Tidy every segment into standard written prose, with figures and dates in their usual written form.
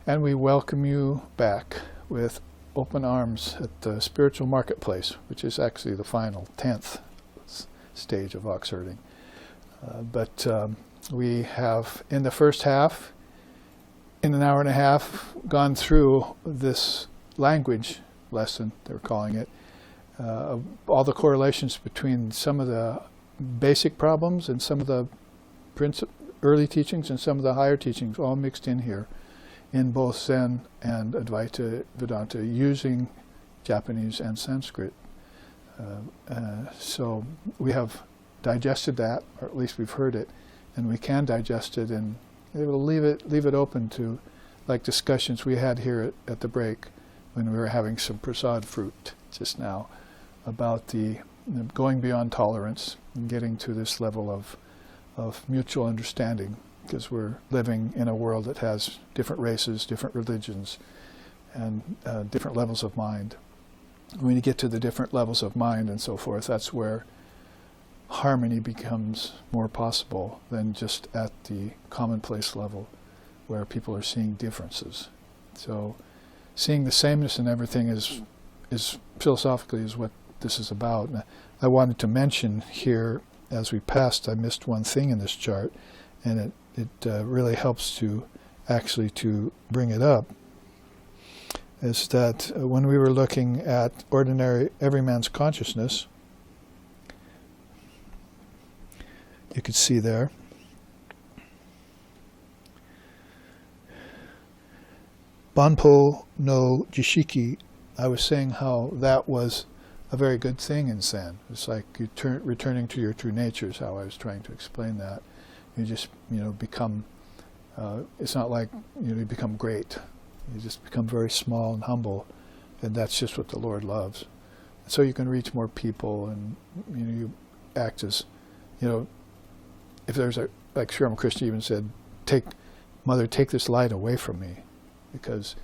And we welcome you back with open arms at the spiritual marketplace, which is actually the final 10th stage of ox herding. But we have, in the first half, in an hour and a half, gone through this language lesson, they're calling it, all the correlations between some of the basic problems and some of the early teachings and some of the higher teachings, all mixed in here, in both Zen and Advaita Vedanta, using Japanese and Sanskrit. So we have digested that, or at least we've heard it, and we can digest it, and we'll leave it open to, like discussions we had here at the break when we were having some prasad fruit just now, about the going beyond tolerance and getting to this level of mutual understanding, because we're living in a world that has different races, different religions, and different levels of mind. When you get to the different levels of mind and so forth, that's where harmony becomes more possible than just at the commonplace level where people are seeing differences. So seeing the sameness in everything is philosophically is what this is about. And I wanted to mention here, as we passed, I missed one thing in this chart, and it really helps to actually to bring it up, is that when we were looking at ordinary everyman's consciousness, you could see there, Banpo no Jishiki, I was saying how that was a very good thing in Zen. It's like you returning to your true nature is how I was trying to explain that. You just, become, it's not like you become great. You just become very small and humble, and that's just what the Lord loves. And so you can reach more people, and you act as, if there's like Sri Ramakrishna even said, Mother, take this light away from me, because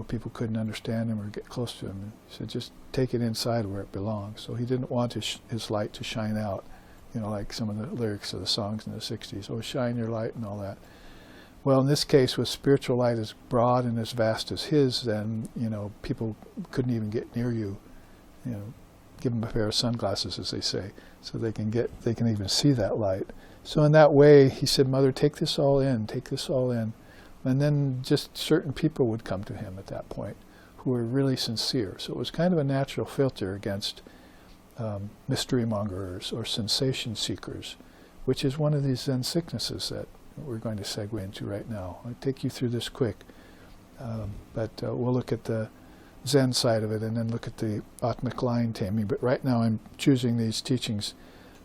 people couldn't understand him or get close to him. And he said, just take it inside where it belongs. So he didn't want his light to shine out, like some of the lyrics of the songs in the 60s, oh, shine your light and all that. Well, in this case, with spiritual light as broad and as vast as his, then, people couldn't even get near you. Give them a pair of sunglasses, as they say, so they can even see that light. So in that way, he said, Mother, take this all in. And then just certain people would come to him at that point who were really sincere. So it was kind of a natural filter against mystery mongers or sensation seekers, which is one of these Zen sicknesses that we're going to segue into right now. I'll take you through this quick, but we'll look at the Zen side of it and then look at the Atmic line taming. But right now I'm choosing these teachings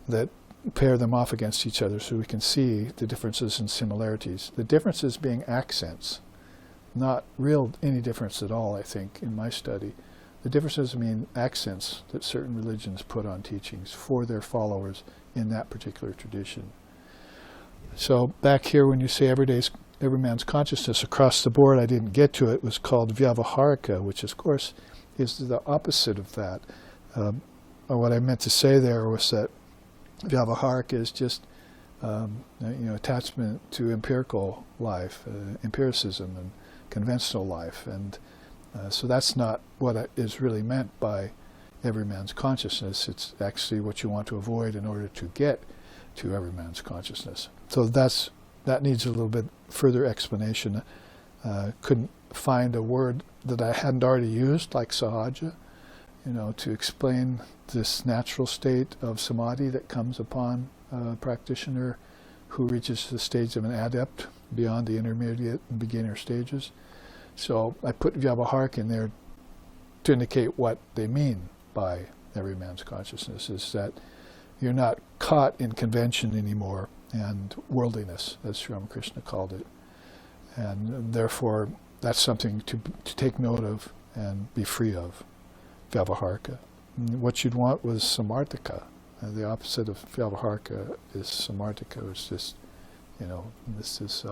that pair them off against each other so we can see the differences and similarities. The differences being accents, not any difference at all, I think, in my study. The differences mean accents that certain religions put on teachings for their followers in that particular tradition. So back here, when you say every man's consciousness across the board, I didn't get to it, was called Vyavaharika, which of course is the opposite of that. What I meant to say there was that Vyavaharika is just attachment to empirical life, empiricism and conventional life, and so that's not what is really meant by every man's consciousness. It's actually what you want to avoid in order to get to every man's consciousness. So that needs a little bit further explanation. Couldn't find a word that I hadn't already used, like sahaja, to explain this natural state of samadhi that comes upon a practitioner who reaches the stage of an adept beyond the intermediate and beginner stages. So I put Vyavaharika in there to indicate what they mean by every man's consciousness, is that you're not caught in convention anymore and worldliness, as Sri Ramakrishna called it. And therefore, that's something to take note of and be free of, Vyavaharika. And what you'd want was samarthika. The opposite of Vyavaharika is samarthika. It's just, this is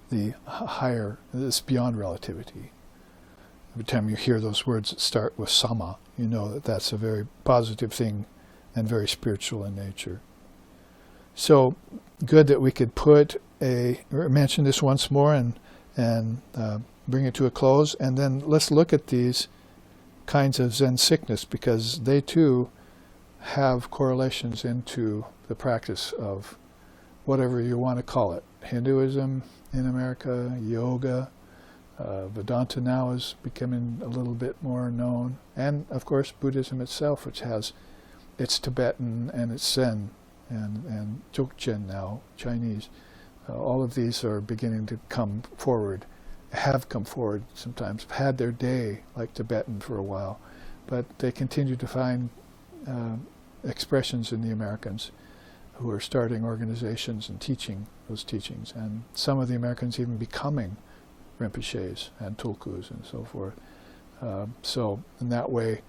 the higher, this beyond relativity. Every time you hear those words that start with sama, you know that that's a very positive thing and very spiritual in nature. So good that we could mention this once more and and bring it to a close. And then let's look at these kinds of Zen sickness, because they too have correlations into the practice of whatever you want to call it. Hinduism in America, yoga, Vedanta now is becoming a little bit more known, and of course Buddhism itself, which has its Tibetan and its Zen and Dzogchen now, Chinese. All of these are beginning to come forward, have come forward sometimes, have had their day, like Tibetan for a while, but they continue to find expressions in the Americans who are starting organizations and teaching those teachings, and some of the Americans even becoming Rinpoches and Tulkus and so forth. So in that way,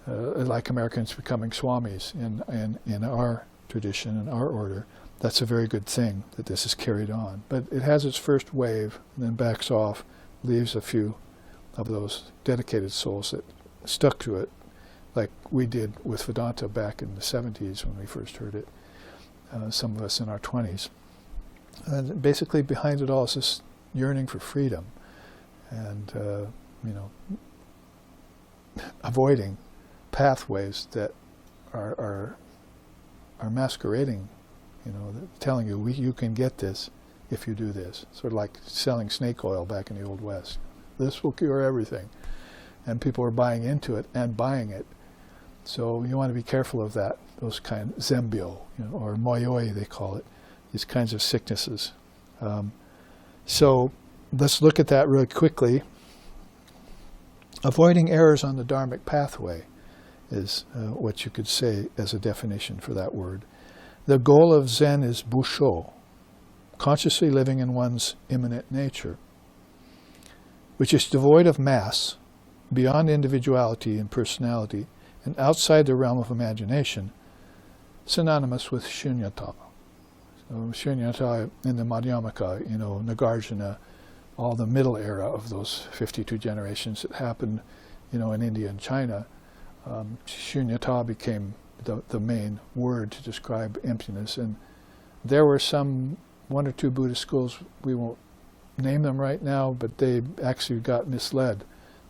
like Americans becoming Swamis in our tradition, in our order, that's a very good thing that this is carried on. But it has its first wave and then backs off, leaves a few of those dedicated souls that stuck to it, like we did with Vedanta back in the 70s when we first heard it, some of us in our 20s. And basically behind it all is this yearning for freedom and, avoiding pathways that are masquerading, telling you you can get this if you do this. Sort of like selling snake oil back in the Old West. This will cure everything. And people are buying into it and buying it. So you want to be careful of that, those kind of zembyo, or moyoi they call it, these kinds of sicknesses. So let's look at that really quickly. Avoiding errors on the Dharmic pathway is what you could say as a definition for that word. The goal of Zen is Bussho, consciously living in one's immanent nature, which is devoid of mass, beyond individuality and personality, and outside the realm of imagination, synonymous with shunyata. So shunyata in the Madhyamaka, Nagarjuna, all the middle era of those 52 generations that happened, in India and China, shunyata became the main word to describe emptiness. And there were one or two Buddhist schools, we won't name them right now, but they actually got misled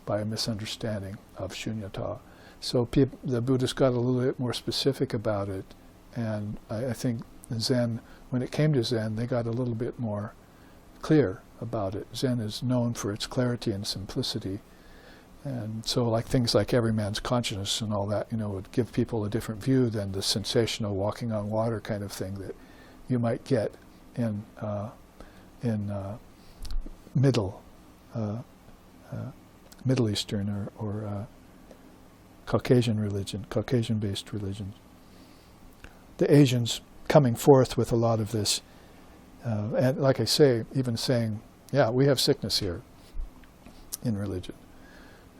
by a misunderstanding of shunyata. So the Buddhists got a little bit more specific about it, and I think Zen, when it came to Zen, they got a little bit more clear about it. Zen is known for its clarity and simplicity, and so like things like every man's consciousness and all that, would give people a different view than the sensational walking on water kind of thing that you might get in Middle Eastern or Caucasian religion, Caucasian-based religions. The Asians coming forth with a lot of this, and like I say, even saying, yeah, we have sickness here in religion.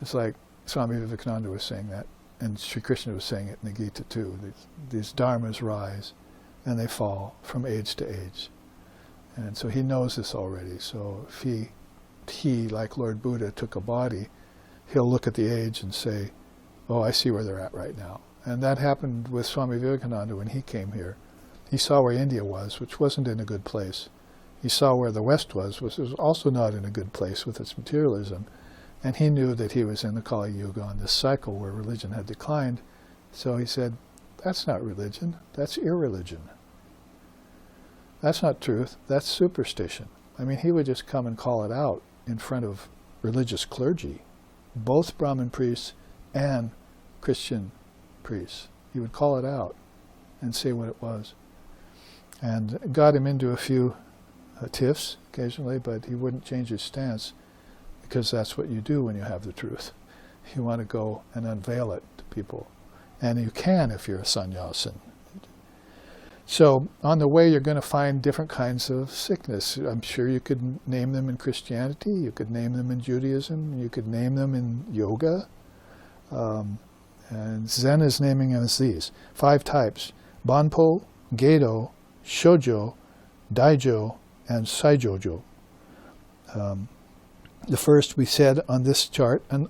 It's like Swami Vivekananda was saying that, and Sri Krishna was saying it in the Gita too. These dharmas rise and they fall from age to age. And so he knows this already. So if he, like Lord Buddha, took a body, he'll look at the age and say, oh, I see where they're at right now. And that happened with Swami Vivekananda when he came here. He saw where India was, which wasn't in a good place. He saw where the West was, which was also not in a good place with its materialism. And he knew that he was in the Kali Yuga on this cycle where religion had declined. So he said, that's not religion, that's irreligion. That's not truth, that's superstition. I mean, he would just come and call it out in front of religious clergy, both Brahmin priests and Christian priests. He would call it out and say what it was. And got him into a few tiffs occasionally, but he wouldn't change his stance, because that's what you do when you have the truth. You want to go and unveil it to people. And you can if you're a sannyasin. So on the way you're going to find different kinds of sickness. I'm sure you could name them in Christianity, you could name them in Judaism, you could name them in yoga. And Zen is naming them as these. 5 types: Banpo, Gedo, Shoujo, Daijo, and Saijojo. The first we said on this chart, an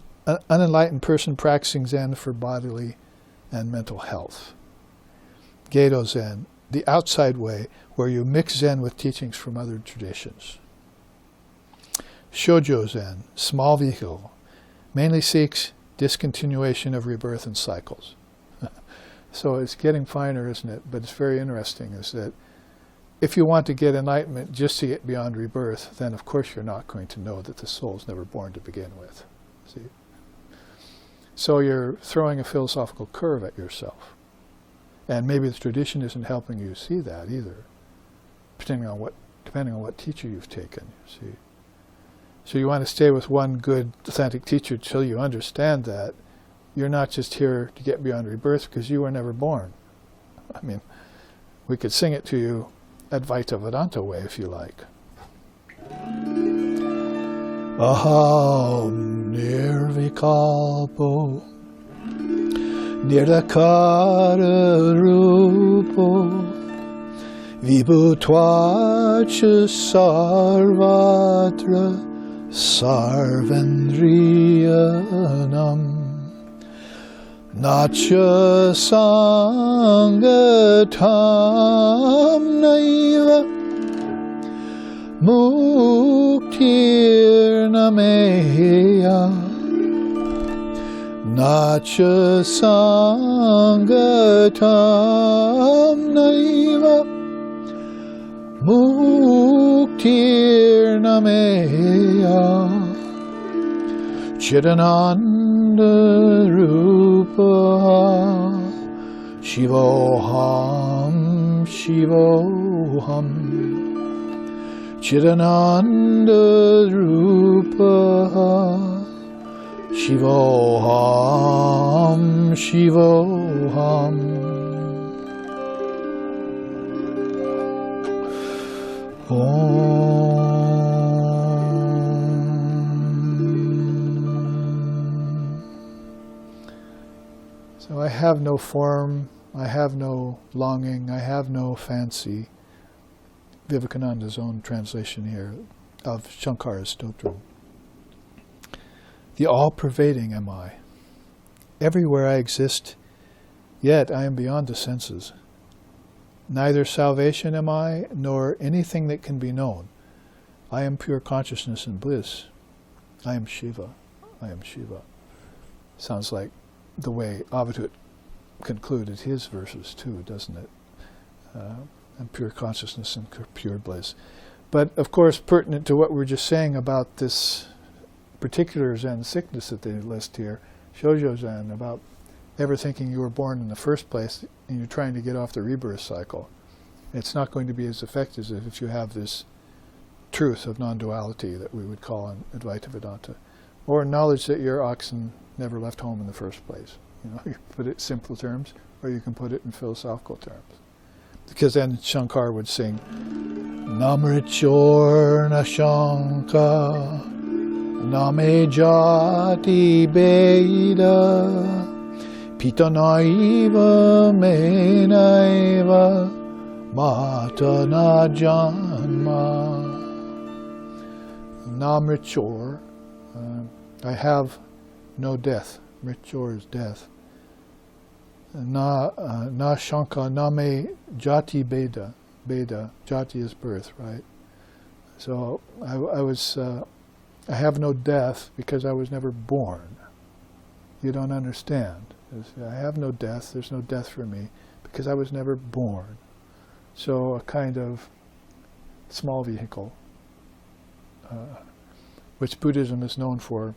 unenlightened person practicing Zen for bodily and mental health. Gedo Zen, the outside way, where you mix Zen with teachings from other traditions. Shoujo Zen, small vehicle, mainly seeks discontinuation of rebirth and cycles. So it's getting finer, isn't it? But it's very interesting, is that if you want to get enlightenment just to get beyond rebirth, then of course you're not going to know that the soul is never born to begin with. See? So you're throwing a philosophical curve at yourself. And maybe the tradition isn't helping you see that either, depending on what teacher you've taken, you see. So you want to stay with one good, authentic teacher till you understand that you're not just here to get beyond rebirth because you were never born. I mean, we could sing it to you Advaita Vedanta way if you like. Aham nirvikalpo nirakara rupo vibhutvacha sarvatra sarvendriyanam nacha sangatam naiva muktir nameya nacha sangatam naiva muktir nameya Chidananda Rupa Shivoham Shivoham Chidananda Rupa Shivoham Shivoham. So I have no form, I have no longing, I have no fancy. Vivekananda's own translation here of Shankara's Stotram. The all-pervading am I. Everywhere I exist, yet I am beyond the senses. Neither salvation am I, nor anything that can be known. I am pure consciousness and bliss. I am Shiva. I am Shiva. Sounds like the way Avadhut concluded his verses too, doesn't it? And pure consciousness and pure bliss. But of course, pertinent to what we were just saying about this particular Zen sickness that they list here, Shoujo Zen, about ever thinking you were born in the first place and you're trying to get off the rebirth cycle. It's not going to be as effective as if you have this truth of non-duality that we would call in Advaita Vedanta, or knowledge that your oxen never left home in the first place. You know, you put it in simple terms, or you can put it in philosophical terms. Because then Shankar would sing, Namrichor Nashanka Name Jati Beda Pitanaiva Menaiva Mata Najanma. Namrichor, I have no death. Mrichor is death. Na Shanka Name Jati Beda. Beda, Jati is birth, right? So I have no death because I was never born. You don't understand. I have no death, there's no death for me because I was never born. So a kind of small vehicle, which Buddhism is known for,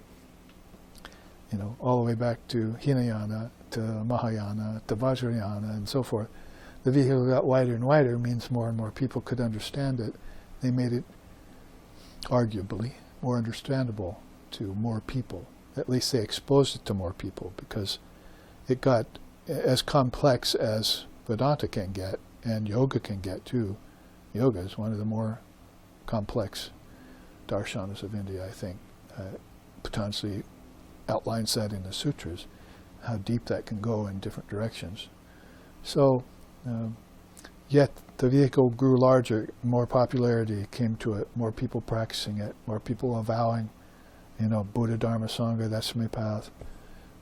you know, all the way back to Hinayana, to Mahayana, to Vajrayana, and so forth. The vehicle got wider and wider, means more and more people could understand it. They made it, arguably, more understandable to more people. At least they exposed it to more people, because it got as complex as Vedanta can get, and yoga can get too. Yoga is one of the more complex darshanas of India, I think. Patanjali outlines that in the sutras, how deep that can go in different directions. So, yet the vehicle grew larger, more popularity came to it, more people practicing it, more people avowing, you know, Buddha Dharma Sangha, that's my path,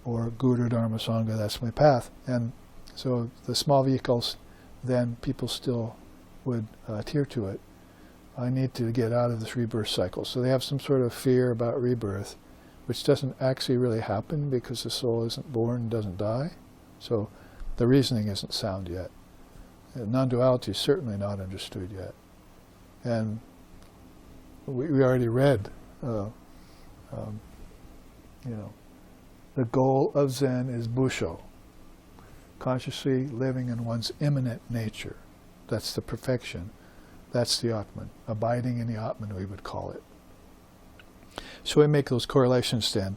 or Guru Dharma Sangha, that's my path. And so the small vehicles, then people still would adhere to it. I need to get out of this rebirth cycle. So they have some sort of fear about rebirth, which doesn't actually really happen because the soul isn't born, doesn't die. So the reasoning isn't sound yet. Non-duality is certainly not understood yet. And we already read, the goal of Zen is Bussho, consciously living in one's immanent nature. That's the perfection. That's the Atman. Abiding in the Atman, we would call it. So we make those correlations then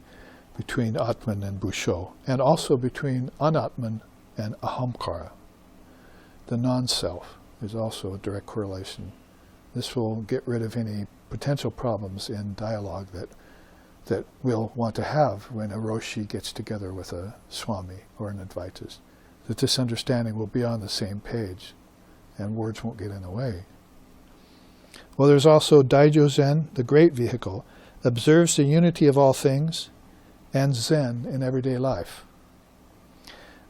between Atman and Bussho, and also between Anatman and Ahamkara. The non-self is also a direct correlation. This will get rid of any potential problems in dialogue that we'll want to have when a Roshi gets together with a Swami or an Advaita. That this understanding will be on the same page and words won't get in the way. Well, there's also Daijo Zen, the great vehicle, observes the unity of all things, and Zen in everyday life.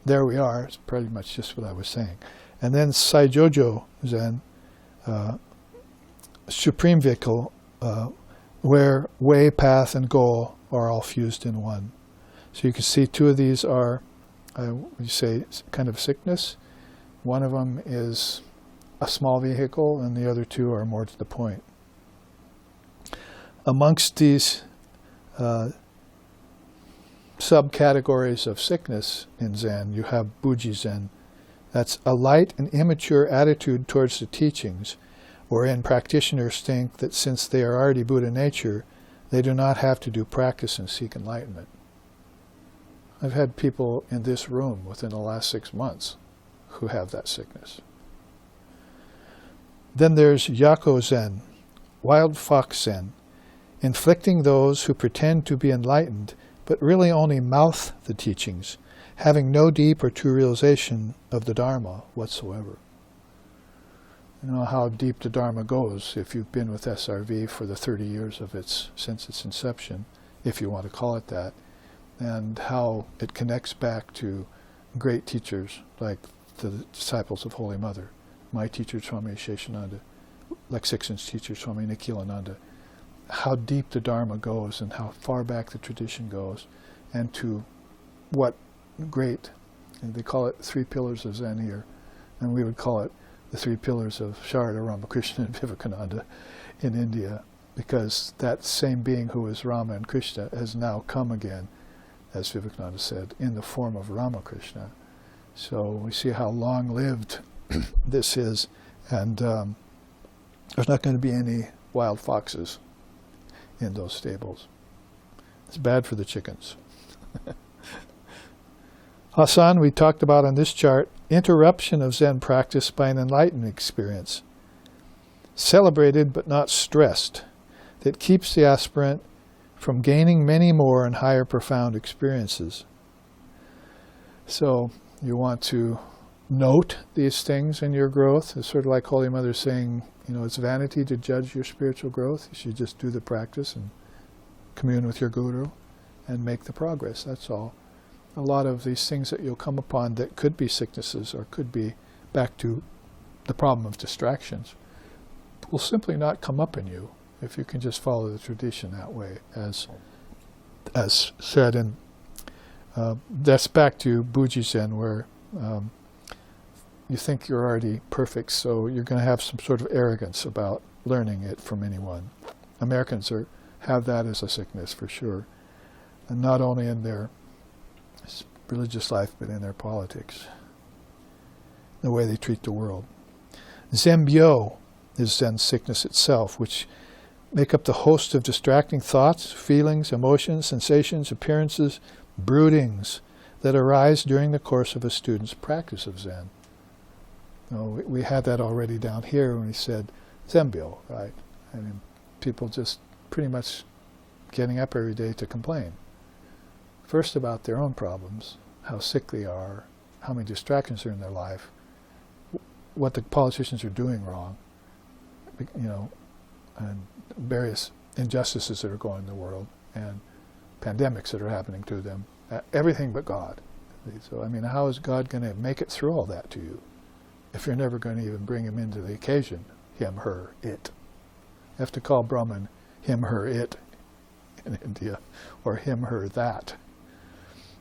There we are, it's pretty much just what I was saying. And then Saijojo Zen, supreme vehicle, where way, path, and goal are all fused in one. So you can see two of these are, we say, kind of sickness. One of them is a small vehicle, and the other two are more to the point. Amongst these subcategories of sickness in Zen, you have Buji Zen. That's a light and immature attitude towards the teachings, wherein practitioners think that since they are already Buddha nature, they do not have to do practice and seek enlightenment. I've had people in this room within the last 6 months who have that sickness. Then there's Yako Zen, wild fox Zen, inflicting those who pretend to be enlightened but really only mouth the teachings, having no deep or true realization of the Dharma whatsoever. You know how deep the Dharma goes if you've been with SRV for the 30 years since its inception, if you want to call it that, and how it connects back to great teachers like the disciples of Holy Mother, my teacher Swami Sheshananda, like Sixen's teacher Swami Nikhilananda, how deep the Dharma goes and how far back the tradition goes, and to what great, and they call it 3 pillars of Zen here, and we would call it the 3 pillars of Sharada, Ramakrishna, and Vivekananda in India, because that same being who is Rama and Krishna has now come again, as Vivekananda said, in the form of Ramakrishna. So we see how long-lived this is, and there's not going to be any wild foxes in those stables. It's bad for the chickens. Hassan, we talked about on this chart, interruption of Zen practice by an enlightened experience. Celebrated but not stressed, that keeps the aspirant from gaining many more and higher profound experiences. So you want to note these things in your growth. It's sort of like Holy Mother saying, it's vanity to judge your spiritual growth. You should just do the practice and commune with your Guru and make the progress, that's all. A lot of these things that you'll come upon that could be sicknesses or could be back to the problem of distractions will simply not come up in you if you can just follow the tradition that way, as said in, that's back to Buji Zen, where you think you're already perfect, so you're going to have some sort of arrogance about learning it from anyone. Americans have that as a sickness for sure, and not only in their religious life, but in their politics, the way they treat the world. Zenbyo is Zen sickness itself, which make up the host of distracting thoughts, feelings, emotions, sensations, appearances, broodings that arise during the course of a student's practice of Zen. We had that already down here when we said Zenbyo, right? I mean, people just pretty much getting up every day to complain. First about their own problems, how sick they are, how many distractions are in their life, what the politicians are doing wrong, and various injustices that are going in the world, and pandemics that are happening to them, everything but God. So, how is God going to make it through all that to you if you're never going to even bring him into the occasion, him, her, it? You have to call Brahman him, her, it in India, or him, her, that,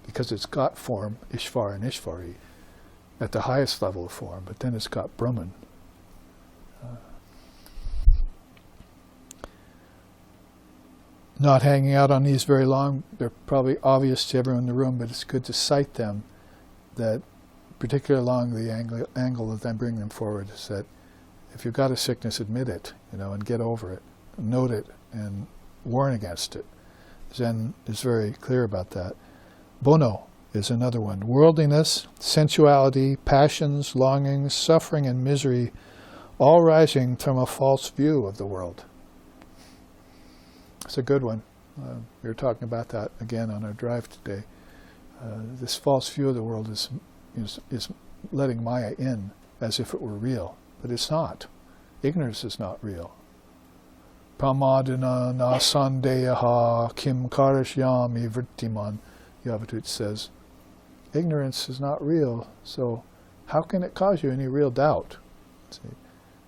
because it's got form, Ishvar and Ishvari, at the highest level of form, but then it's got Brahman. Not hanging out on these very long, they're probably obvious to everyone in the room, but it's good to cite them, that particularly along the angle of them bringing them forward, is that if you've got a sickness, admit it, and get over it, note it, and warn against it. Zen is very clear about that. Bono is another one. Worldliness, sensuality, passions, longings, suffering, and misery, all rising from a false view of the world. It's a good one. We were talking about that again on our drive today. This false view of the world is letting Maya in as if it were real, but it's not. Ignorance is not real. Pramadina na sandeyaha kim karashyami vrittiman, Yavatut says. Ignorance is not real, so how can it cause you any real doubt? See?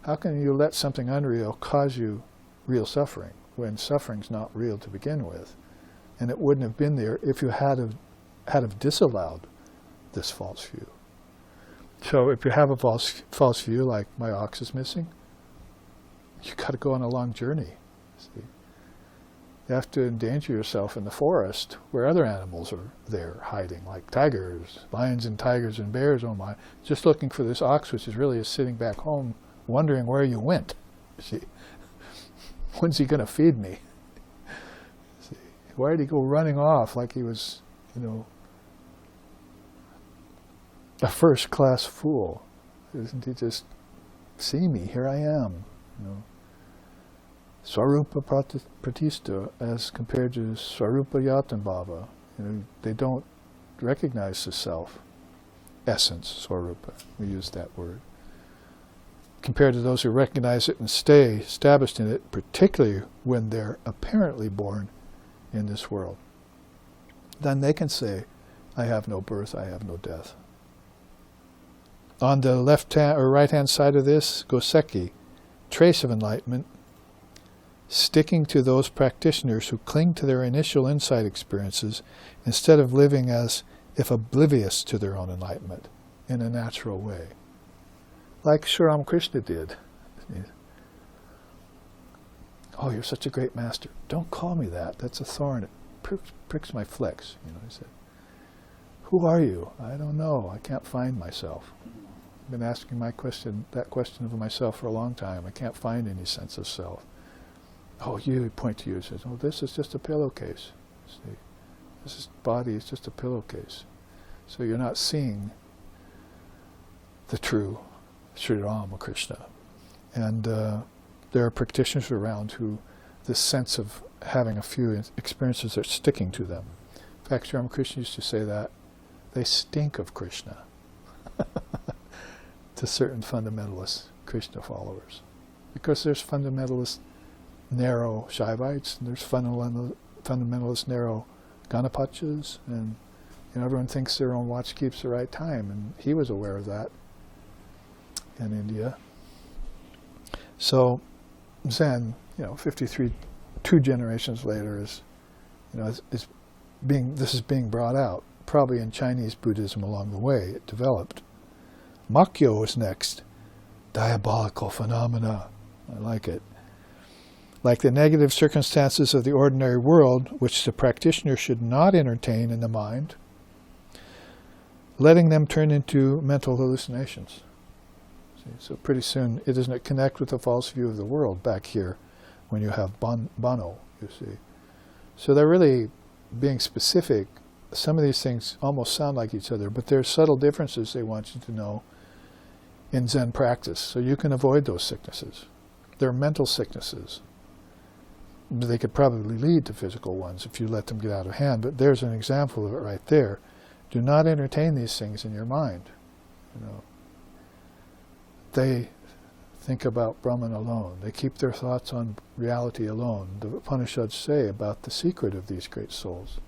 How can you let something unreal cause you real suffering, when suffering's not real to begin with? And it wouldn't have been there if you had have disallowed this false view. So if you have a false view, like my ox is missing, you've got to go on a long journey. See? You have to endanger yourself in the forest where other animals are there hiding, like tigers, lions and tigers and bears, oh my, just looking for this ox, which is really sitting back home wondering where you went. See? When's he going to feed me? See? Why did he go running off like he was, a first-class fool? Doesn't he just see me? Here I am. Swarupa Pratishta as compared to Swarupa Yatambhava. They don't recognize the self, essence, Swarupa. We use that word. Compared to those who recognize it and stay established in it, particularly when they're apparently born in this world. Then they can say, I have no birth, I have no death. On the left-hand or right-hand side of this, Goseki, trace of enlightenment, sticking to those practitioners who cling to their initial insight experiences instead of living as if oblivious to their own enlightenment in a natural way. Like Sri Ramakrishna did. Oh, you're such a great master. Don't call me that. That's a thorn. It pricks my flex. He said, who are you? I don't know. I can't find myself. I've been asking that question of myself for a long time. I can't find any sense of self. Oh, you point to you and says, oh, this is just a pillowcase. See, this body is just a pillowcase. So you're not seeing the true Sri Ramakrishna. And there are practitioners around who this sense of having a few experiences are sticking to them. In fact, Sri Ramakrishna used to say that they stink of Krishna to certain fundamentalist Krishna followers. Because there's fundamentalist narrow Shaivites, and there's fundamentalist narrow Ganapachas, and everyone thinks their own watch keeps the right time, and he was aware of that in India. So Zen, 2 generations later is being brought out, probably in Chinese Buddhism along the way. It developed. Makyo was next. Diabolical phenomena. I like it. Like the negative circumstances of the ordinary world, which the practitioner should not entertain in the mind, letting them turn into mental hallucinations. See? So pretty soon it doesn't connect with the false view of the world back here when you have Bono, you see. So they're really being specific. Some of these things almost sound like each other, but there's subtle differences they want you to know in Zen practice, so you can avoid those sicknesses. They're mental sicknesses. They could probably lead to physical ones if you let them get out of hand, but there's an example of it right there. Do not entertain these things in your mind. They think about Brahman alone. They keep their thoughts on reality alone. The Upanishads say about the secret of these great souls.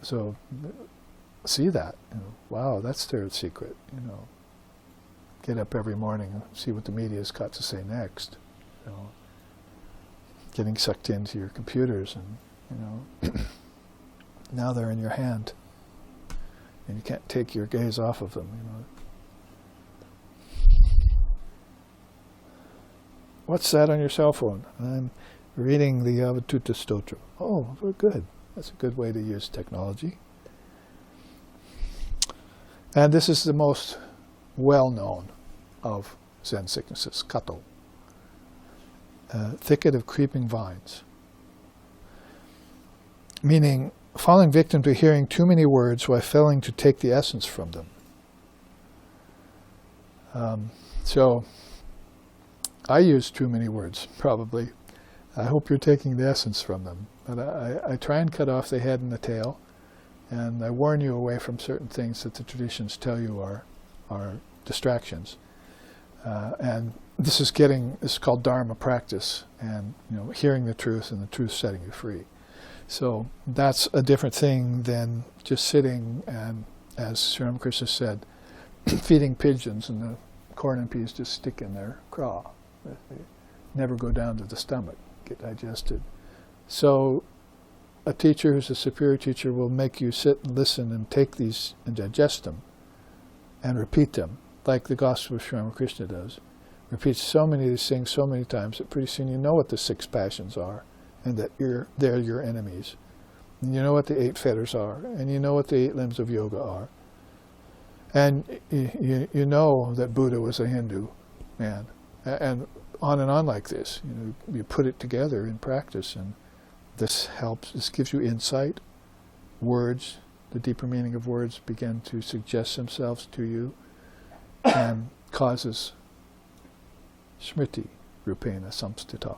So see that. Wow, that's their secret. Get up every morning and see what the media's got to say next. getting sucked into your computers, and now they're in your hand, and you can't take your gaze off of them. What's that on your cell phone? I'm reading the Advaita Stotra. Oh, very good. That's a good way to use technology. And this is the most well-known of Zen sicknesses, kato. Thicket of creeping vines. Meaning, falling victim to hearing too many words while failing to take the essence from them. So, I use too many words, probably. I hope you're taking the essence from them. But I try and cut off the head and the tail, and I warn you away from certain things that the traditions tell you are distractions. And this is called Dharma practice, and hearing the truth and the truth setting you free. So that's a different thing than just sitting and, as Sri Ramakrishna said, feeding pigeons and the corn and peas just stick in their craw. They never go down to the stomach, get digested. So a teacher who's a superior teacher will make you sit and listen and take these and digest them and repeat them, like the Gospel of Sri Ramakrishna does. Repeats so many of these things so many times that pretty soon you know what the 6 passions are, and that they're your enemies. And you know what the 8 fetters are, and you know what the 8 limbs of yoga are. And you know that Buddha was a Hindu man. And on like this. You put it together in practice, and this helps. This gives you insight. Words, the deeper meaning of words begin to suggest themselves to you, and causes smriti, rupena samstita.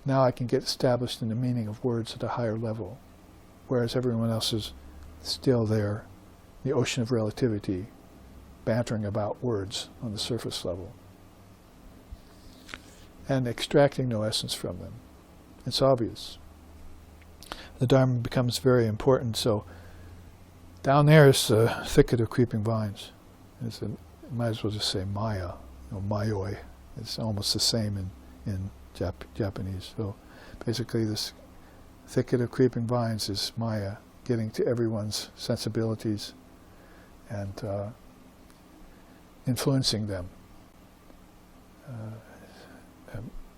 Now I can get established in the meaning of words at a higher level, whereas everyone else is still there, the ocean of relativity, bantering about words on the surface level, and extracting no essence from them. It's obvious. The Dharma becomes very important. So down there is the thicket of creeping vines. Might as well just say Maya, Mayoi. It's almost the same in Japanese. So basically this thicket of creeping vines is Maya, getting to everyone's sensibilities and influencing them.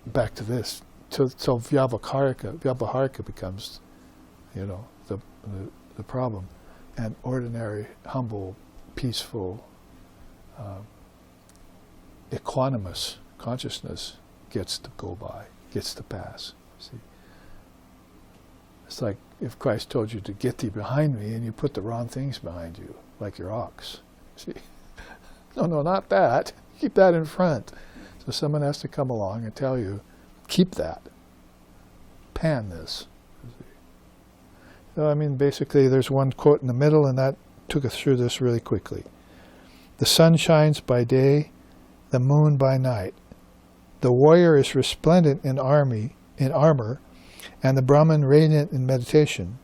Back to this. So Vyavaharika becomes, the problem. And ordinary, humble, peaceful, equanimous consciousness gets to go by, gets to pass. See, it's like if Christ told you to get thee behind me, and you put the wrong things behind you, like your ox. See, no, not that. Keep that in front. So someone has to come along and tell you, keep that. Pan this. So basically there's one quote in the middle, and that took us through this really quickly. The sun shines by day, the moon by night. The warrior is resplendent in armor, and the Brahmin radiant in meditation.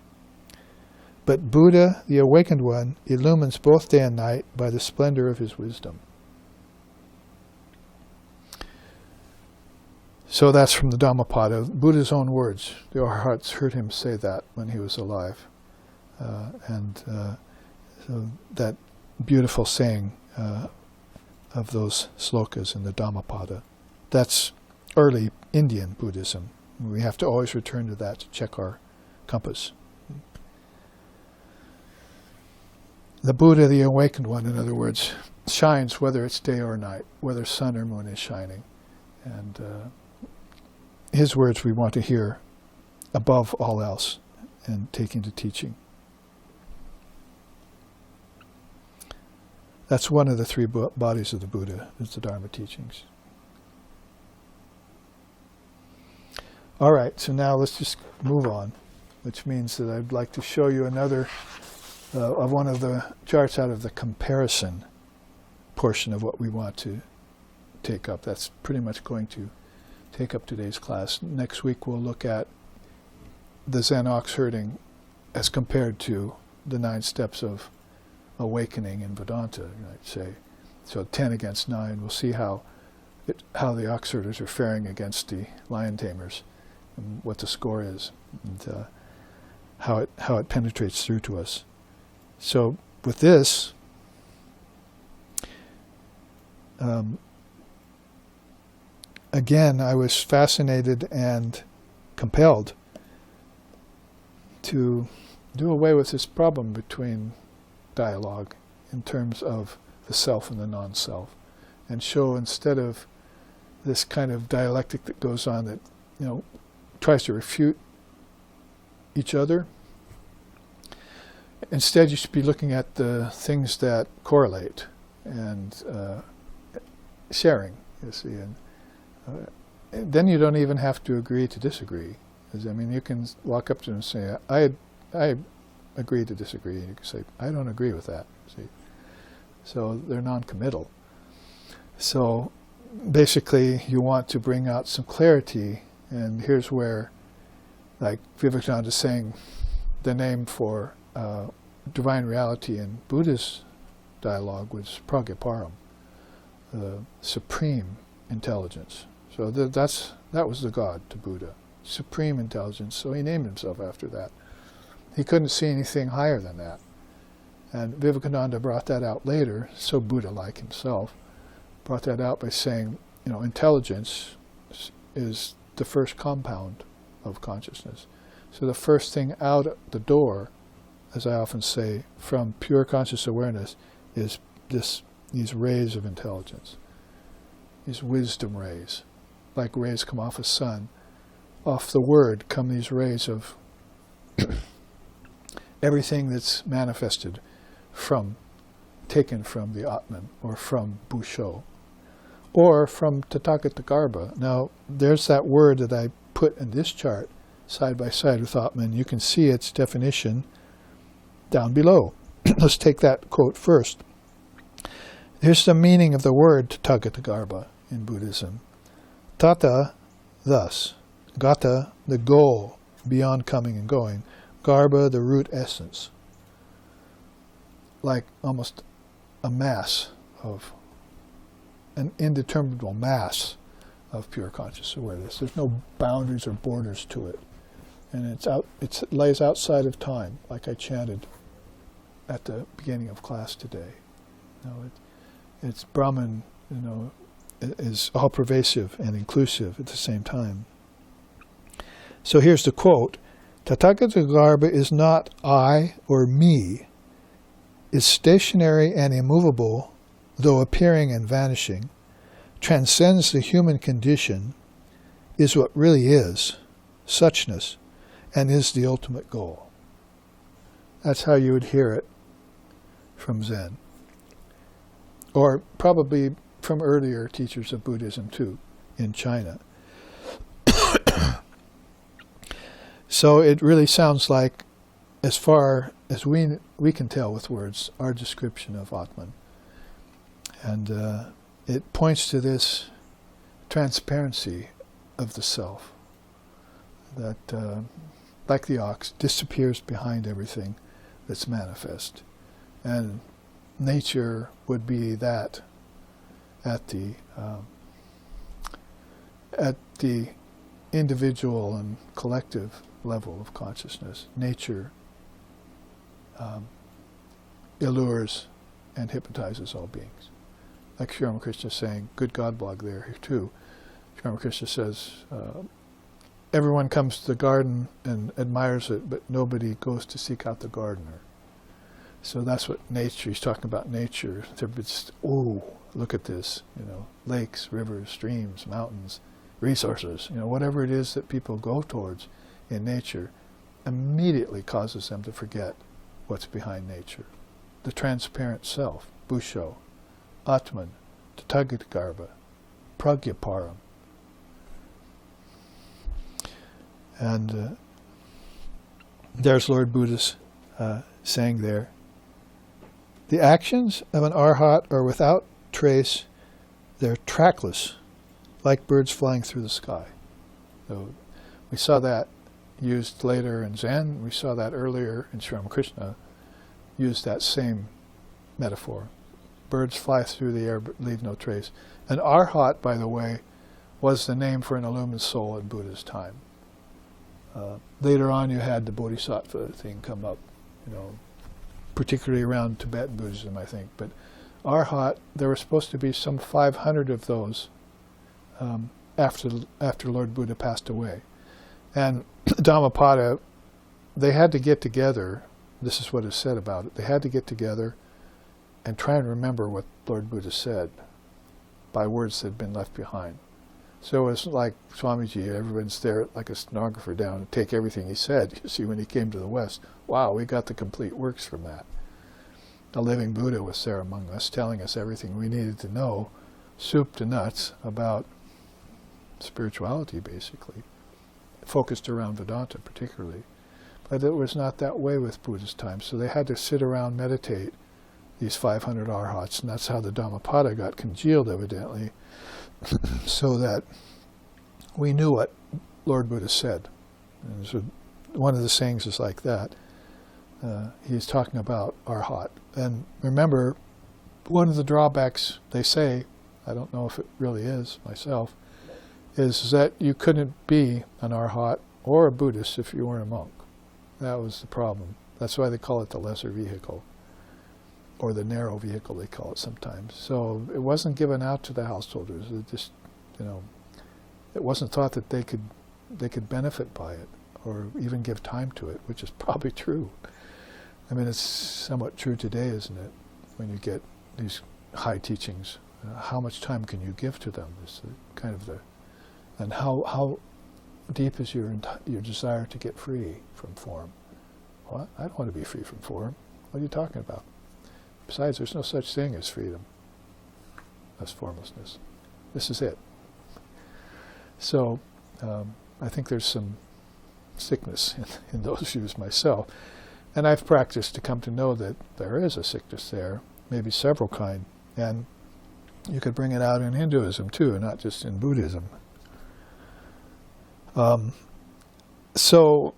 But Buddha, the awakened one, illumines both day and night by the splendor of his wisdom. So that's from the Dhammapada, Buddha's own words. The Arhats heard him say that when he was alive. So that beautiful saying of those slokas in the Dhammapada, that's early Indian Buddhism. We have to always return to that to check our compass. The Buddha, the awakened one, in other words, shines whether it's day or night, whether sun or moon is shining. And his words we want to hear above all else and take into teaching. That's one of the 3 bodies of the Buddha, is the Dharma teachings. All right, so now let's just move on, which means that I'd like to show you another of one of the charts out of the comparison portion of what we want to take up. That's pretty much going to take up today's class. Next week we'll look at the Zen ox herding as compared to the 9 steps of awakening in Vedanta, you might say. So 10 against 9. We'll see how the ox herders are faring against the lion tamers, and what the score is, and how it penetrates through to us. So with this, again, I was fascinated and compelled to do away with this problem between dialogue in terms of the self and the non-self, and show, instead of this kind of dialectic that goes on that, tries to refute each other, instead you should be looking at the things that correlate and sharing, you see. And then you don't even have to agree to disagree. You can walk up to them and say, I agree to disagree. And you can say, I don't agree with that. See? So they're non-committal. So basically you want to bring out some clarity, and here's where, like Vivekananda is saying, the name for divine reality in Buddha's dialogue was Pragyaparam, the supreme intelligence. So that was the God to Buddha, supreme intelligence. So he named himself after that. He couldn't see anything higher than that. And Vivekananda brought that out later, so Buddha-like himself, brought that out by saying, intelligence is the first compound of consciousness. So the first thing out the door, as I often say, from pure conscious awareness is these rays of intelligence, these wisdom rays. Like rays come off a sun, off the word come these rays of everything that's manifested taken from the Atman, or from Bussho, or from Tathagata. Now, there's that word that I put in this chart side by side with Atman. You can see its definition down below. Let's take that quote first. Here's the meaning of the word Tathagata in Buddhism. Tata, thus. Gata, the goal, beyond coming and going. Garba, the root essence. Like almost a mass of, an indeterminable mass of pure conscious awareness. There's no boundaries or borders to it. And it lays outside of time, like I chanted at the beginning of class today. It's Brahman, is all pervasive and inclusive at the same time. So here's the quote. Tathagata Garba is not I or me, is stationary and immovable, though appearing and vanishing, transcends the human condition, is what really is, suchness, and is the ultimate goal. That's how you would hear it from Zen. Or probably from earlier teachers of Buddhism too, in China. So it really sounds like, as far as we can tell with words, our description of Atman. And it points to this transparency of the self that, like the ox, disappears behind everything that's manifest. And nature would be that at the individual and collective level of consciousness. Nature allures and hypnotizes all beings. Like Sri Ramakrishna saying, good God blog there too. Sri Ramakrishna says, everyone comes to the garden and admires it, but nobody goes to seek out the gardener. So that's what nature, he's talking about nature. Everybody's, oh, look at this, lakes, rivers, streams, mountains, resources, whatever it is that people go towards in nature immediately causes them to forget what's behind nature. The transparent self, Bussho, Atman, Tathagata, Pragyaparam. And there's Lord Buddha's saying there, the actions of an arhat are without trace, they're trackless, like birds flying through the sky. So we saw that used later in Zen, we saw that earlier in Sri Ramakrishna, used that same metaphor. Birds fly through the air but leave no trace. An arhat, by the way, was the name for an illumined soul in Buddha's time. Later on, you had the Bodhisattva thing come up, particularly around Tibetan Buddhism, I think. But Arhat, there were supposed to be some 500 of those after Lord Buddha passed away. And Dhammapada, they had to get together. This is what is said about it. They had to get together and try and remember what Lord Buddha said by words that had been left behind. So it's like Swamiji, everyone's there like a stenographer down and take everything he said. You see, when he came to the West, wow, we got the complete works from that. The living Buddha was there among us, telling us everything we needed to know, soup to nuts, about spirituality, basically, focused around Vedanta particularly. But it was not that way with Buddha's time, so they had to sit around, meditate, these 500 arhats, and that's how the Dhammapada got congealed, evidently, so that we knew what Lord Buddha said. And so one of the sayings is like that. He's talking about arhat. And remember, one of the drawbacks, they say, I don't know if it really is myself, is that you couldn't be an arhat or a Buddhist if you weren't a monk. That was the problem. That's why they call it the lesser vehicle, or the narrow vehicle, they call it sometimes. So it wasn't given out to the householders. It just, it wasn't thought that they could benefit by it, or even give time to it, which is probably true. I mean, it's somewhat true today, isn't it? When you get these high teachings, how much time can you give to them? Is kind of and how deep is your desire to get free from form? What? I don't want to be free from form. What are you talking about? Besides, there's no such thing as freedom, as formlessness. This is it. So, I think there's some sickness in those views myself. And I've practiced to come to know that there is a sickness there, maybe several kind, and you could bring it out in Hinduism too, not just in Buddhism. So,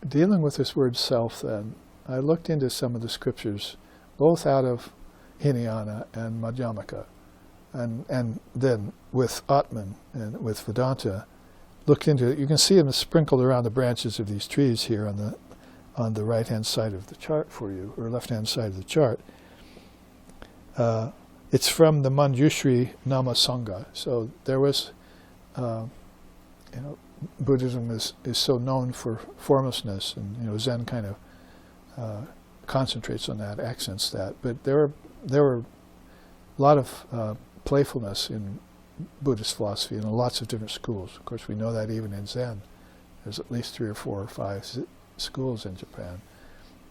dealing with this word self then, I looked into some of the scriptures, both out of Hinayana and Madhyamaka, and then with Atman and with Vedanta, looked into it. You can see them sprinkled around the branches of these trees here on the right-hand side of the chart for you, or left-hand side of the chart. It's from the Manjushri Nama Sangha. So there was, Buddhism is so known for formlessness, and Zen kind of concentrates on that, accents that. But there were a lot of playfulness in Buddhist philosophy in lots of different schools. Of course, we know that even in Zen. There's at least 3 or 4 or 5 schools in Japan.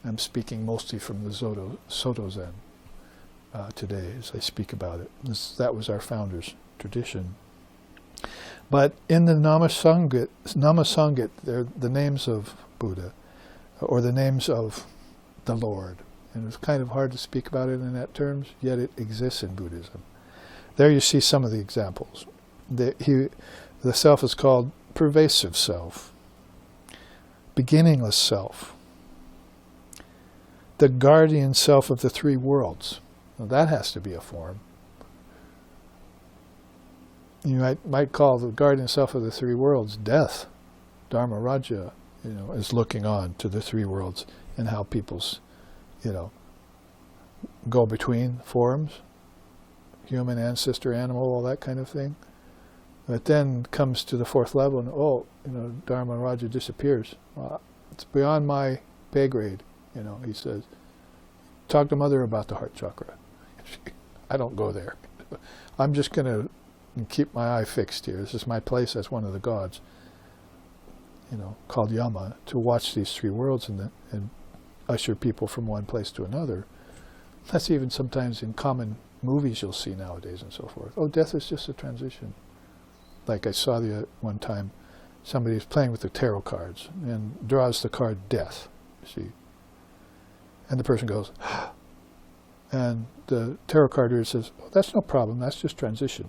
I'm speaking mostly from the Soto Zen today as I speak about it. That was our founders' tradition. But in the Nama Sangha, they're the names of Buddha, or the names of the Lord. And it's kind of hard to speak about it in that terms, yet it exists in Buddhism. There you see some of the examples. The self is called pervasive self, beginningless self, the guardian self of the 3 worlds. Now that has to be a form. You might call the guardian self of the 3 worlds death. Dharma Raja, is looking on to the 3 worlds and how people's, go between forms, human, ancestor, animal, all that kind of thing. But then comes to the 4th level and, Dharma Raja disappears. Well, it's beyond my pay grade, he says. Talk to Mother about the heart chakra. I don't go there. I'm just going to keep my eye fixed here. This is my place as one of the gods, called Yama, to watch these 3 worlds and usher people from one place to another. That's even sometimes in common movies you'll see nowadays and so forth. Oh, death is just a transition. Like I saw one time, somebody was playing with the tarot cards and draws the card death, you see. And the person goes, and the tarot card reader says, oh, that's no problem, that's just transition.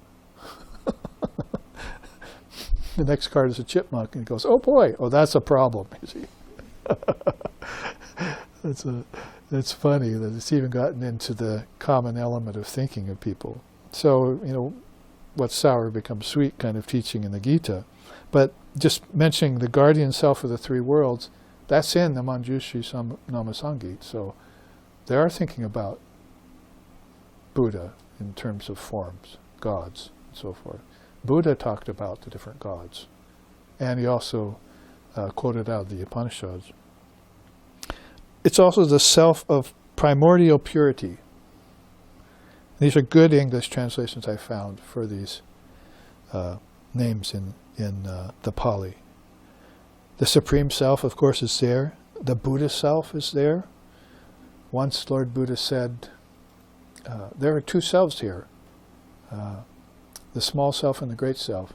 The next card is a chipmunk, and he goes, oh boy, oh that's a problem, you see. That's funny that it's even gotten into the common element of thinking of people. So, what's sour becomes sweet kind of teaching in the Gita. But just mentioning the guardian self of the three worlds, that's in the Manjushri Namasangit. So they are thinking about Buddha in terms of forms, gods, and so forth. Buddha talked about the different gods. And he also quoted out the Upanishads. It's also the self of primordial purity. These are good English translations I found for these names in the Pali. The Supreme Self, of course, is there. The Buddha Self is there. Once Lord Buddha said, there are two selves here, the small self and the great self.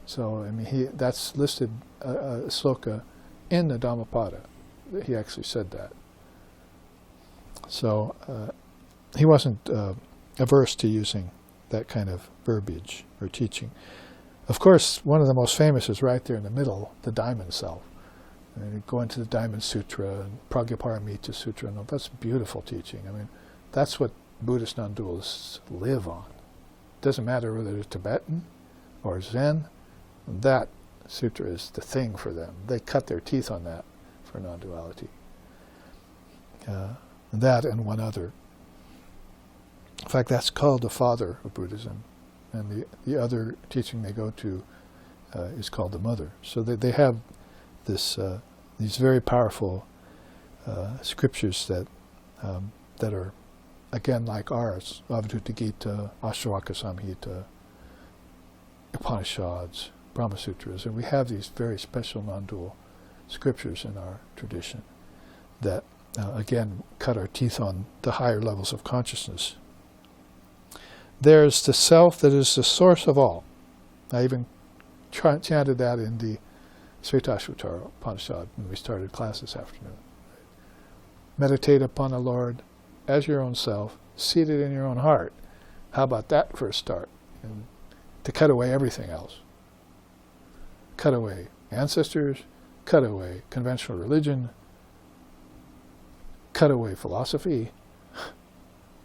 So, that's listed a sloka in the Dhammapada. He actually said that. So, he wasn't averse to using that kind of verbiage or teaching. Of course, one of the most famous is right there in the middle, the Diamond Self. And you go into the Diamond Sutra and Pragyaparamita Sutra, and that's beautiful teaching. That's what Buddhist non-dualists live on. It doesn't matter whether it's Tibetan or Zen, that sutra is the thing for them. They cut their teeth on that for non-duality. That and one other. In fact, that's called the father of Buddhism. And the other teaching they go to is called the mother. So they have these very powerful scriptures that are, again, like ours, Avadhuta Gita, Ashtavaka Samhita, Upanishads, Brahma Sutras, and we have these very special non-dual scriptures in our tradition that, again, cut our teeth on the higher levels of consciousness. There's the self that is the source of all. I even chanted that in the Svetashvatara Upanishad when we started class this afternoon. Meditate upon the Lord as your own self, seated in your own heart. How about that for a start? And to cut away everything else. Cut away ancestors, cut away conventional religion, cut away philosophy,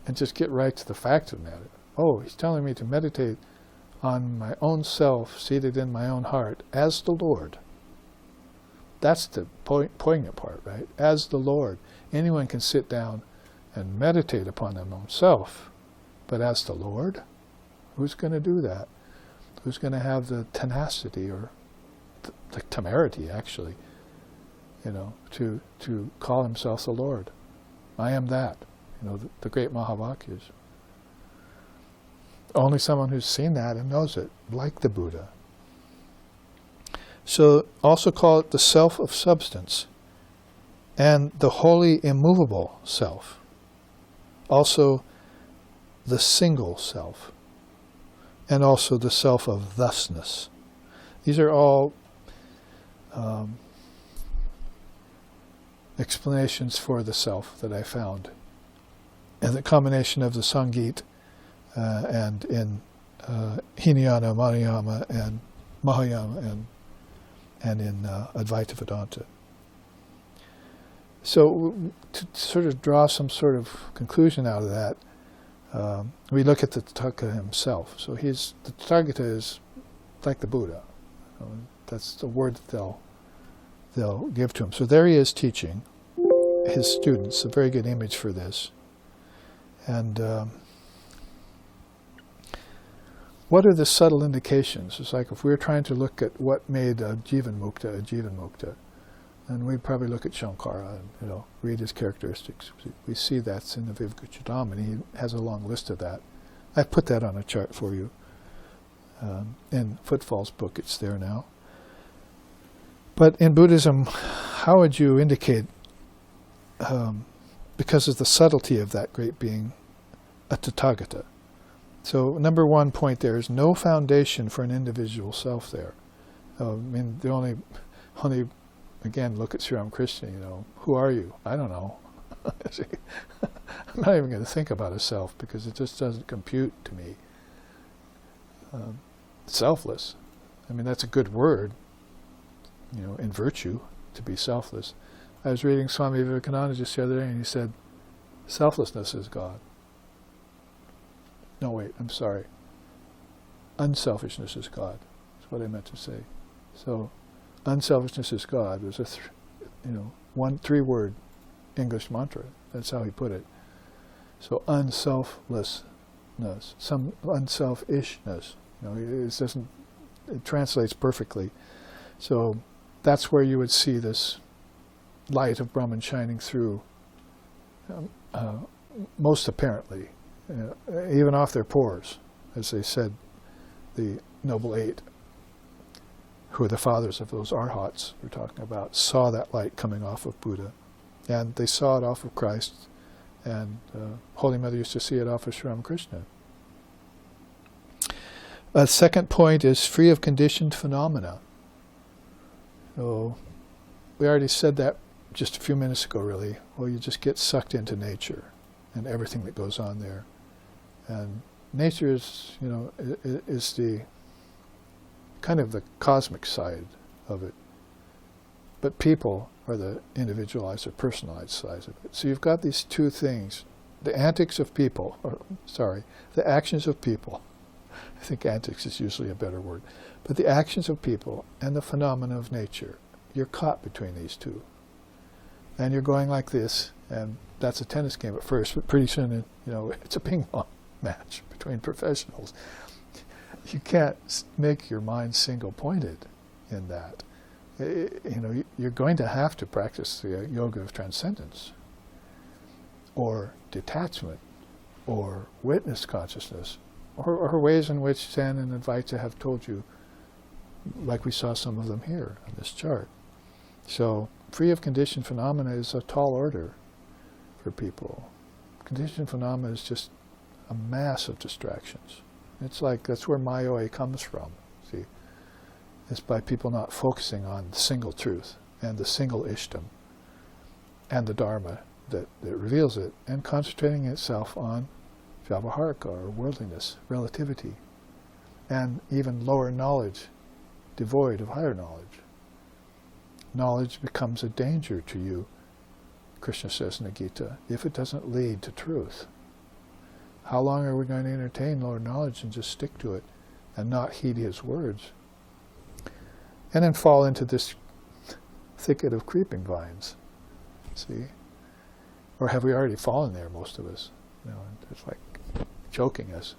and just get right to the fact of the matter. Oh, he's telling me to meditate on my own self, seated in my own heart, as the Lord. That's the poignant part, right? As the Lord. Anyone can sit down and meditate upon their own self, but as the Lord, who's going to do that? Who's going to have the tenacity or the temerity, actually, to call himself the Lord? I am that. The great Mahavakyas. Only someone who's seen that and knows it, like the Buddha. So also call it the self of substance and the wholly immovable self. Also the single self and also the self of thusness. These are all explanations for the self that I found. And the combination of the Sangit and in Hinayana, Manayama, and Mahayana, and in Advaita Vedanta. So to sort of draw some sort of conclusion out of that, we look at the Tathagata himself. So the Tathagata is like the Buddha. That's the word that they'll give to him. So there he is teaching his students, a very good image for this. And what are the subtle indications? It's like if we were trying to look at what made Jivan Mukta, and we'd probably look at Shankara and read his characteristics. We see that's in the Vivekachudamani. He has a long list of that. I put that on a chart for you. In Footfall's book, it's there now. But in Buddhism, how would you indicate, because of the subtlety of that great being, a Tathagata? So number one point there is no foundation for an individual self there. The only, again, look at Sri Ramakrishna, who are you? I don't know. I'm not even going to think about a self because it just doesn't compute to me. Selfless. That's a good word, in virtue, to be selfless. I was reading Swami Vivekananda just the other day and he said, selflessness is God. No, wait, I'm sorry. Unselfishness is God. That's what I meant to say. So, unselfishness is God was a three-word English mantra. That's how he put it. So unselflessness, some unselfishness. It translates perfectly. So that's where you would see this light of Brahman shining through most apparently, even off their pores, as they said, the Noble Eight, who are the fathers of those arhats we're talking about, saw that light coming off of Buddha. And they saw it off of Christ, and Holy Mother used to see it off of Sri Ramakrishna. A second point is free of conditioned phenomena. So we already said that just a few minutes ago, really. Well, you just get sucked into nature and everything that goes on there. And nature is, is the kind of the cosmic side of it. But people are the individualized or personalized side of it. So you've got these two things, the antics of people, the actions of people. I think antics is usually a better word. But the actions of people and the phenomena of nature. You're caught between these two. And you're going like this, and that's a tennis game at first, but pretty soon, it's a ping pong match between professionals. You can't make your mind single-pointed in that. You're going to have to practice the yoga of transcendence, or detachment, or witness consciousness, or ways in which Zen and Advaita have told you, like we saw some of them here on this chart. So, free of conditioned phenomena is a tall order for people. Conditioned phenomena is just a mass of distractions. It's like, that's where Mayoi comes from, see. It's by people not focusing on the single truth and the single Ishtam and the Dharma that reveals it, and concentrating itself on Vyavaharika, or worldliness, relativity, and even lower knowledge, devoid of higher knowledge. Knowledge becomes a danger to you, Krishna says in the Gita, if it doesn't lead to truth. How long are we going to entertain lower knowledge and just stick to it and not heed his words? And then fall into this thicket of creeping vines, see? Or have we already fallen there, most of us? It's like choking us.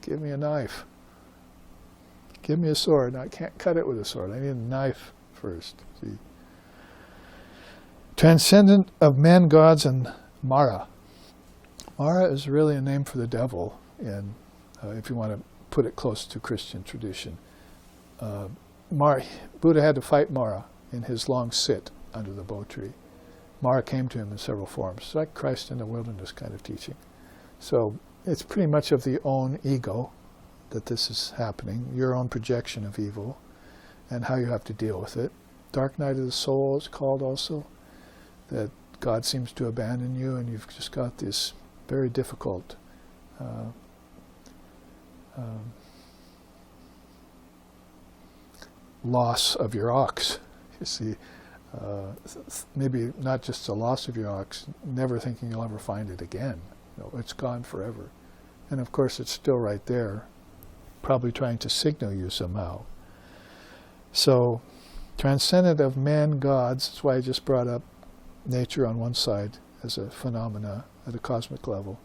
Give me a knife. Give me a sword. I can't cut it with a sword. I need a knife first. See? Transcendent of men, gods, and Mara. Mara is really a name for the devil, and if you want to put it close to Christian tradition. Buddha had to fight Mara in his long sit under the bo tree. Mara came to him in several forms. It's like Christ in the wilderness kind of teaching. So it's pretty much of the own ego that this is happening, your own projection of evil, and how you have to deal with it. Dark night of the soul is called also, that God seems to abandon you, and you've just got this very difficult loss of your ox. You see, maybe not just the loss of your ox, never thinking you'll ever find it again. It's gone forever. And of course it's still right there, probably trying to signal you somehow. So, transcendent of man, gods, that's why I just brought up nature on one side as a phenomena at a cosmic level,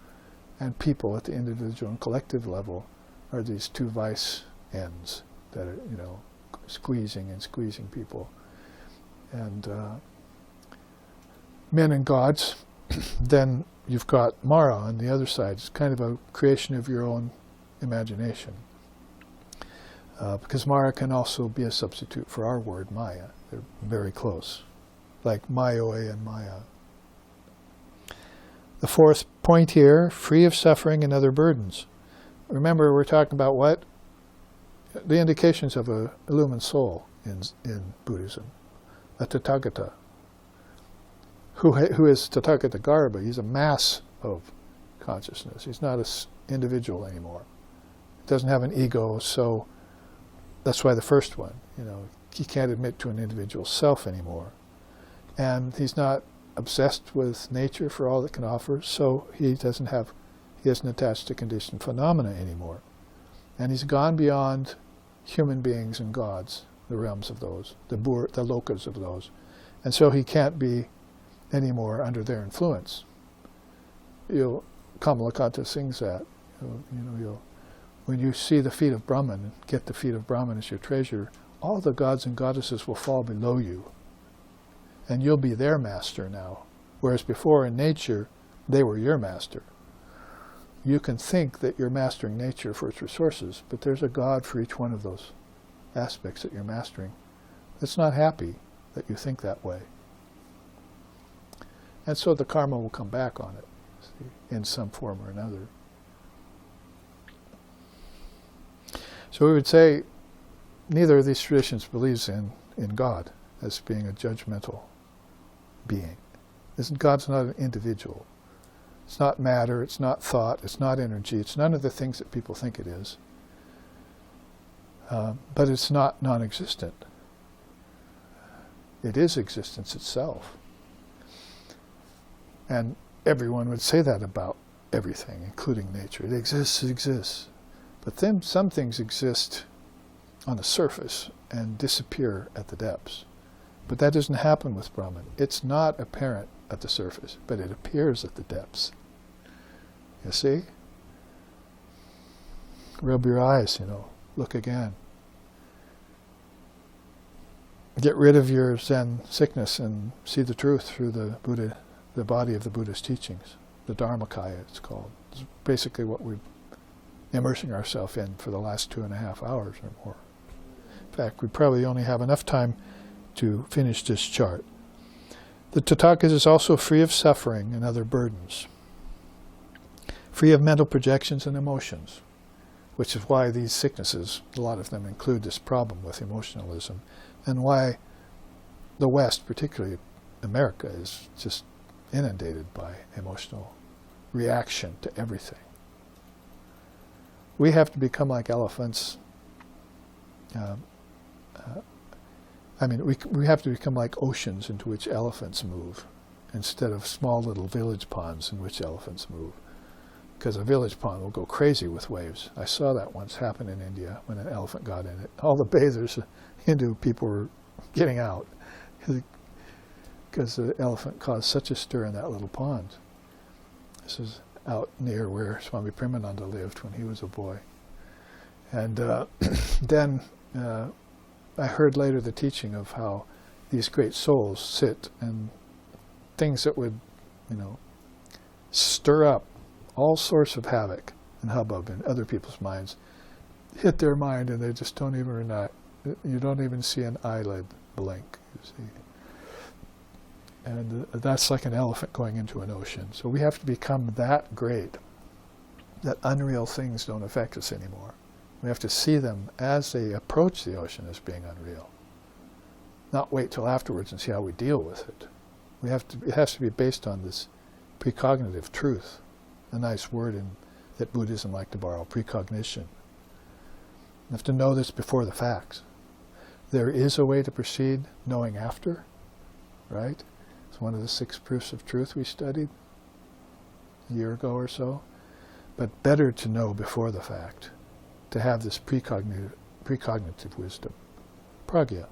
and people at the individual and collective level are these two vice ends that are, squeezing people. And men and gods, then you've got Mara on the other side. It's kind of a creation of your own imagination. Because Mara can also be a substitute for our word Maya. They're very close, like Mayoi and Maya. The fourth point here, free of suffering and other burdens. Remember, we're talking about what? The indications of an illumined soul in Buddhism. A Tathagata. Who is Tathagata Garbha? He's a mass of consciousness. He's not an individual anymore. He doesn't have an ego, so that's why the first one, he can't admit to an individual self anymore. And he's not obsessed with nature for all it can offer, so he doesn't have He isn't attached to conditioned phenomena anymore. And he's gone beyond human beings and gods, the realms of those, the lokas of those. And so he can't be anymore under their influence. Kamalakanta sings that. When you see the feet of Brahman, get the feet of Brahman as your treasure, all the gods and goddesses will fall below you. And you'll be their master now. Whereas before in nature, they were your master. You can think that you're mastering nature for its resources, but there's a God for each one of those aspects that you're mastering that's not happy that you think that way. And so the karma will come back on it, see, in some form or another. So we would say neither of these traditions believes in God as being a judgmental being. God's not an individual. It's not matter, it's not thought, it's not energy, it's none of the things that people think it is. But it's not non-existent. It is existence itself. And everyone would say that about everything, including nature. It exists. But then some things exist on the surface and disappear at the depths. But that doesn't happen with Brahman. It's not apparent at the surface, but it appears at the depths. You see? Rub your eyes, look again. Get rid of your Zen sickness and see the truth through the Buddha, the body of the Buddha's teachings. The Dharmakaya, it's called. It's basically what we're immersing ourselves in for the last 2.5 hours or more. In fact, we probably only have enough time to finish this chart. The Tathagata is also free of suffering and other burdens, free of mental projections and emotions, which is why these sicknesses, a lot of them include this problem with emotionalism, and why the West, particularly America, is just inundated by emotional reaction to everything. We have to become like elephants. We have to become like oceans into which elephants move, instead of small little village ponds in which elephants move. Because a village pond will go crazy with waves. I saw that once happen in India when an elephant got in it. All the bathers, Hindu people, were getting out because the elephant caused such a stir in that little pond. This is out near where Swami Premananda lived when he was a boy. And then I heard later the teaching of how these great souls sit and things that would, stir up all sorts of havoc and hubbub in other people's minds, hit their mind and they just don't even you don't even see an eyelid blink, you see. And that's like an elephant going into an ocean. So we have to become that great that unreal things don't affect us anymore. We have to see them as they approach the ocean as being unreal. Not wait till afterwards and see how we deal with it. It has to be based on this precognitive truth, a nice word that Buddhism liked to borrow, precognition. You have to know this before the facts. There is a way to proceed knowing after, right? It's one of the 6 proofs of truth we studied a year ago or so. But better to know before the fact, to have this precognitive wisdom. Pragya.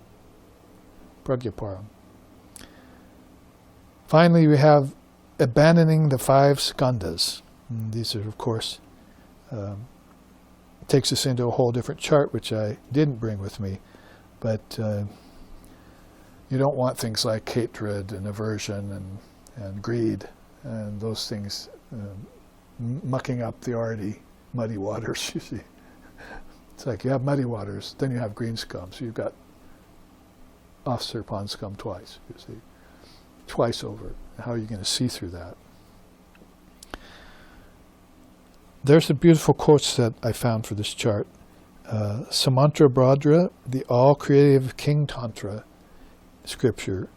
Pragyaparam. Finally, we have abandoning the 5 skandhas. And these are, of course, takes us into a whole different chart, which I didn't bring with me. But you don't want things like hatred and aversion and greed and those things mucking up the already muddy waters, you see. It's like you have muddy waters, then you have green scum. So you've got officer pond scum twice, you see. Twice over. How are you going to see through that? There's the beautiful quotes that I found for this chart. Samantra Bhadra, the all-creative King Tantra scripture,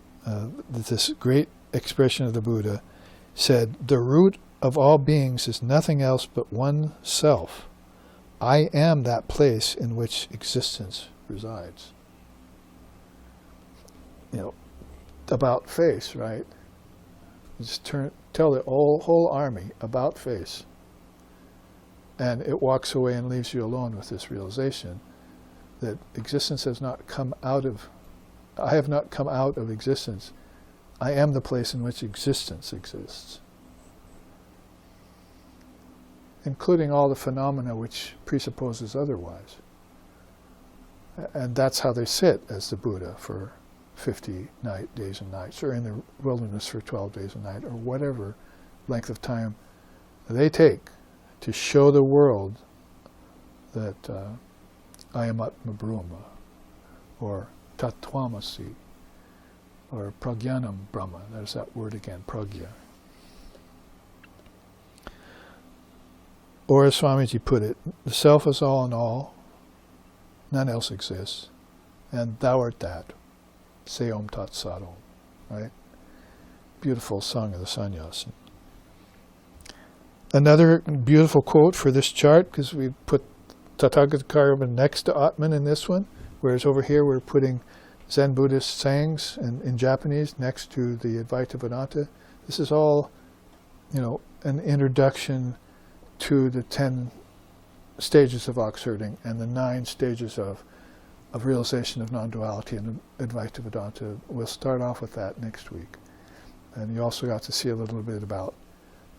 this great expression of the Buddha, said, "The root of all beings is nothing else but one self. I am that place in which existence resides." About face, right? You just tell the whole army about face. And it walks away and leaves you alone with this realization that existence has not come out of, I have not come out of existence. I am the place in which existence exists, including all the phenomena which presupposes otherwise. And that's how they sit as the Buddha for 50 days and nights, or in the wilderness for 12 days a night, or whatever length of time they take to show the world that I am Atma Brahma, or Tattvamasi, or Prajnanam Brahma. There's that word again, pragya. Or as Swamiji put it, the self is all in all, none else exists, and thou art that. Say Om Tat Sat Om, right? Beautiful song of the Sannyasin. Another beautiful quote for this chart, because we put Tathagata next to Atman in this one, whereas over here we're putting Zen Buddhist sayings in Japanese next to the Advaita Vedanta. This is all, an introduction to the 10 stages of oxherding and the 9 stages of realization of non-duality in Advaita Vedanta. We'll start off with that next week. And you also got to see a little bit about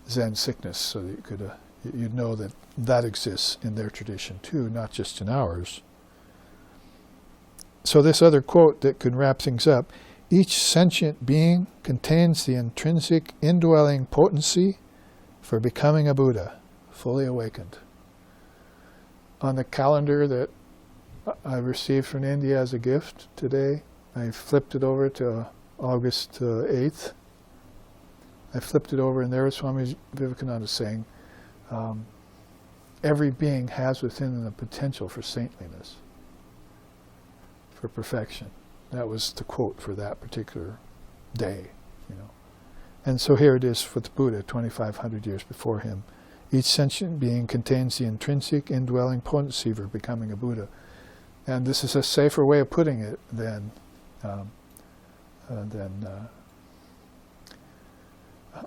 Zen sickness, so that you could you'd know that exists in their tradition too, not just in ours. So this other quote that could wrap things up: each sentient being contains the intrinsic indwelling potency for becoming a Buddha, fully awakened. On the calendar that I received from India as a gift today, I flipped it over to August 8th. I flipped it over, and there was Swami Vivekananda saying, every being has within them the potential for saintliness, for perfection. That was the quote for that particular day, And so here it is for the Buddha, 2,500 years before him. Each sentient being contains the intrinsic indwelling potency for becoming a Buddha. And this is a safer way of putting it than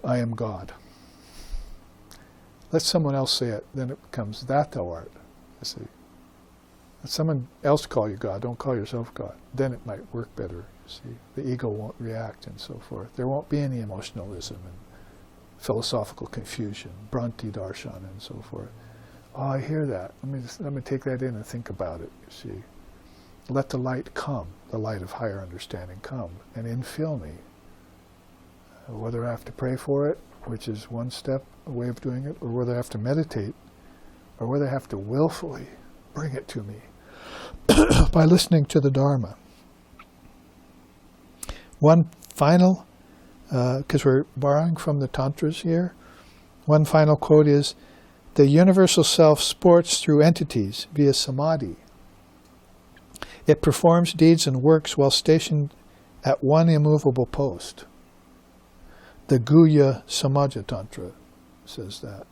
I am God. Let someone else say it, then it becomes that thou art. You see. Let someone else call you God, don't call yourself God. Then it might work better, you see. The ego won't react and so forth. There won't be any emotionalism and philosophical confusion, Bhranti darshan and so forth. Oh, I hear that. Let me take that in and think about it, you see. Let the light come, the light of higher understanding come, and infill me. Whether I have to pray for it, which is one step, a way of doing it, or whether I have to meditate, or whether I have to willfully bring it to me by listening to the Dharma. One final, because we're borrowing from the Tantras here, one final quote is, the universal self sports through entities via samadhi. It performs deeds and works while stationed at one immovable post. The Guhya Samaja Tantra says that.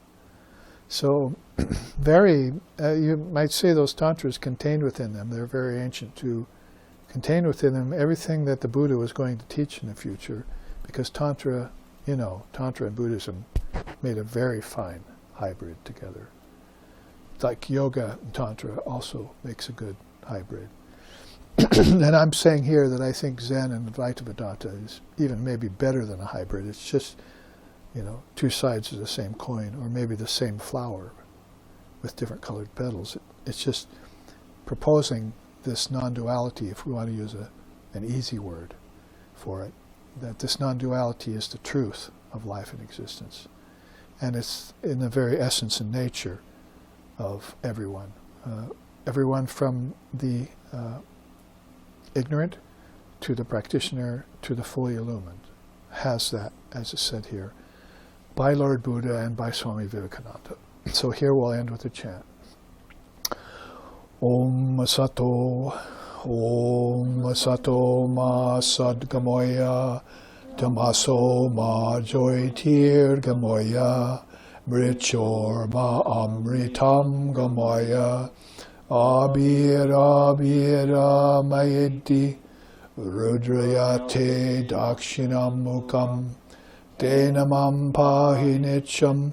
So, you might say those tantras contained within them, they're very ancient too, contained within them everything that the Buddha was going to teach in the future, because Tantra and Buddhism made a very fine hybrid together. Like yoga and Tantra also makes a good hybrid. And I'm saying here that I think Zen and Advaita Vedanta is even maybe better than a hybrid. It's just, two sides of the same coin, or maybe the same flower with different colored petals. It's just proposing this non-duality, if we want to use an easy word for it, that this non-duality is the truth of life and existence. And it's in the very essence and nature of everyone. Everyone from the ignorant to the practitioner to the fully illumined has that, as is said here, by Lord Buddha and by Swami Vivekananda. So here we'll end with a chant. Om Sato Ma Sadgamoya Tamaso Ma Joytir Gamoya Mrichor Ma Amritam Gamoya Abhira Mayedi Rudrayate Dakshinam Mukam Denamam Pahi Nityam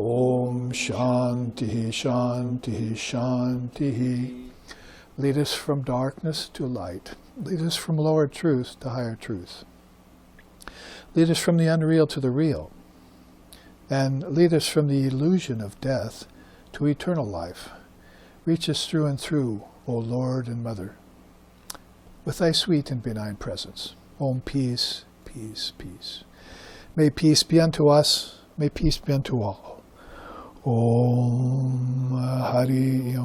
Om Shanti Shanti Shanti. Lead us from darkness to light. Lead us from lower truth to higher truth. Lead us from the unreal to the real. And lead us from the illusion of death to eternal life. Reach us through and through, O Lord and Mother, with thy sweet and benign presence. Om peace, peace, peace. May peace be unto us, may peace be unto all. Om Hari